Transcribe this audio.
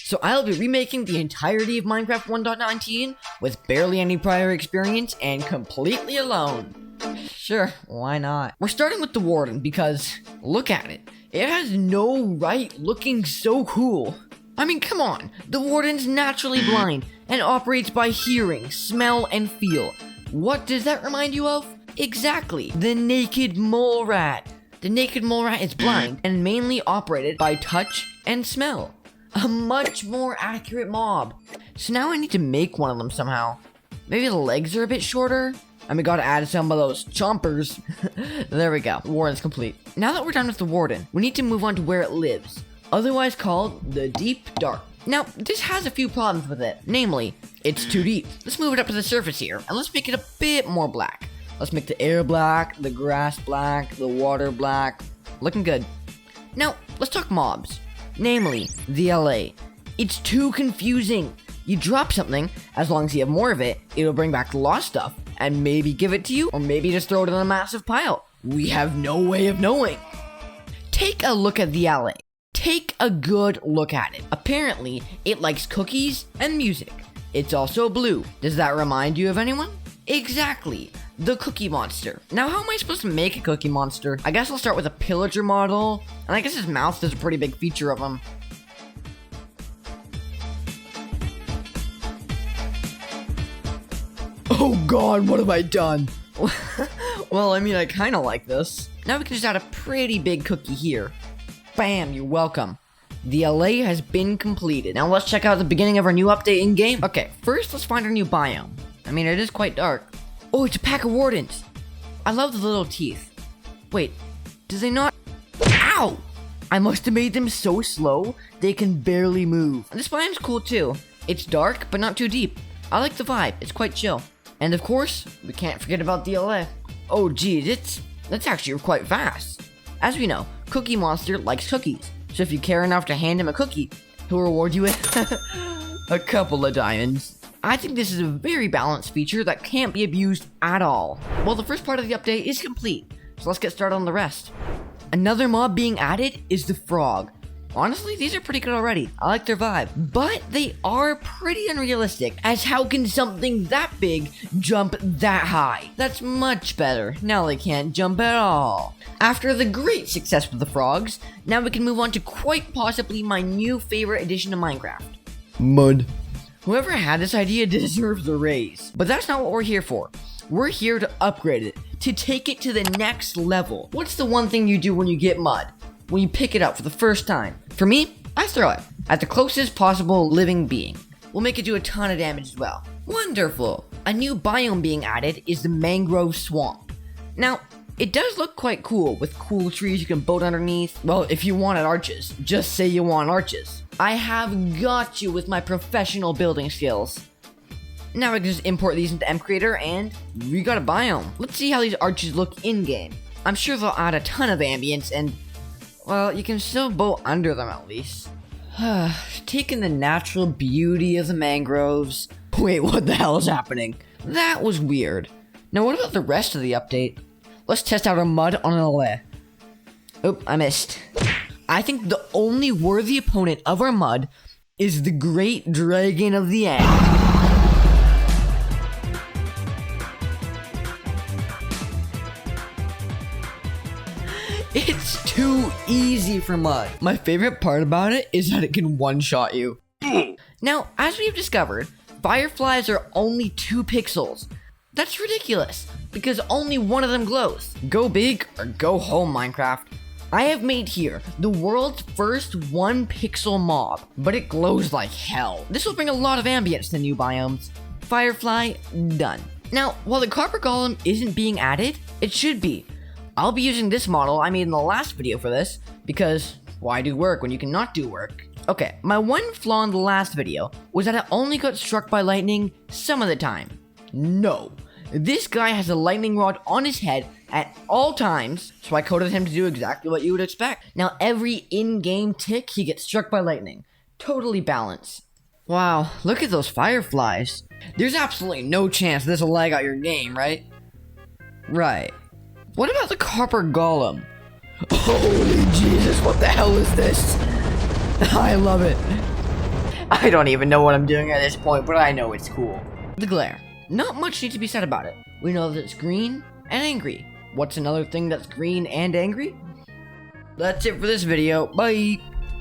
So I'll be remaking the entirety of Minecraft 1.19 with barely any prior experience and completely alone. Sure, why not? We're starting with the Warden because, look at it. It has no right looking so cool. I mean, come on. The Warden's naturally blind and operates by hearing, smell, and feel. What does that remind you of? Exactly, the naked mole rat. The naked mole rat is blind and mainly operated by touch and smell. A much more accurate mob. So now I need to make one of them somehow. Maybe the legs are a bit shorter? And we gotta add some of those chompers. There we go. Warden's complete. Now that we're done with the Warden, we need to move on to where it lives. Otherwise called the Deep Dark. Now, this has a few problems with it. Namely, it's too deep. Let's move it up to the surface here, and let's make it a bit more black. Let's make the air black, the grass black, the water black. Looking good. Now, let's talk mobs. Namely, the LA. It's too confusing. You drop something, as long as you have more of it, it'll bring back the lost stuff, and maybe give it to you, or maybe just throw it in a massive pile. We have no way of knowing. Take a look at the LA. Take a good look at it. Apparently, it likes cookies and music. It's also blue. Does that remind you of anyone? Exactly. The Cookie Monster. Now, how am I supposed to make a Cookie Monster? I guess I'll start with a pillager model, and I guess his mouth is a pretty big feature of him. Oh god, what have I done? Well, I mean, I kinda like this. Now we can just add a pretty big cookie here. Bam, you're welcome. The LA has been completed. Now let's check out the beginning of our new update in-game. Okay, first let's find our new biome. I mean, it is quite dark. Oh, it's a pack of wardens. I love the little teeth. Wait, do they not? Ow! I must have made them so slow, they can barely move. And this biome's cool too. It's dark, but not too deep. I like the vibe, it's quite chill. And of course, we can't forget about the LA. Oh geez, that's actually quite vast. As we know, Cookie Monster likes cookies. So if you care enough to hand him a cookie, he'll reward you with a couple of diamonds. I think this is a very balanced feature that can't be abused at all. Well, the first part of the update is complete, so let's get started on the rest. Another mob being added is the frog. Honestly, these are pretty good already. I like their vibe. But they are pretty unrealistic, as how can something that big jump that high? That's much better. Now they can't jump at all. After the great success with the frogs, now we can move on to quite possibly my new favorite addition to Minecraft. Mud. Whoever had this idea deserves a raise. But that's not what we're here for. We're here to upgrade it, to take it to the next level. What's the one thing you do when you get mud? When you pick it up for the first time? For me, I throw it at the closest possible living being. We'll make it do a ton of damage as well. Wonderful! A new biome being added is the mangrove swamp. Now, it does look quite cool, with cool trees you can boat underneath. Well, if you wanted arches, just say you want arches. I have got you with my professional building skills. Now I can just import these into Mcreator and we got a biome. Let's see how these arches look in-game. I'm sure they'll add a ton of ambience and, well, you can still boat under them at least. Taking the natural beauty of the mangroves. Wait, what the hell is happening? That was weird. Now what about the rest of the update? Let's test out our mud on an LA. Oop, I missed. I think the only worthy opponent of our mud is the Great Dragon of the End. It's too easy for mud. My favorite part about it is that it can one-shot you. Now, as we've discovered, fireflies are only 2 pixels. That's ridiculous, because only one of them glows. Go big or go home, Minecraft. I have made here the world's first 1 pixel mob, but it glows like hell. This will bring a lot of ambience to new biomes. Firefly, done. Now, while the copper golem isn't being added, it should be. I'll be using this model I made in the last video for this, because why do work when you can not do work? Okay, my one flaw in the last video was that it only got struck by lightning some of the time. No. This guy has a lightning rod on his head at all times, so I coded him to do exactly what you would expect. Now every in-game tick, he gets struck by lightning. Totally balanced. Wow, look at those fireflies. There's absolutely no chance this will lag out your game, right? Right. What about the copper golem? Holy Jesus, what the hell is this? I love it. I don't even know what I'm doing at this point, but I know it's cool. The glare. Not much needs to be said about it. We know that it's green and angry. What's another thing that's green and angry? That's it for this video. Bye!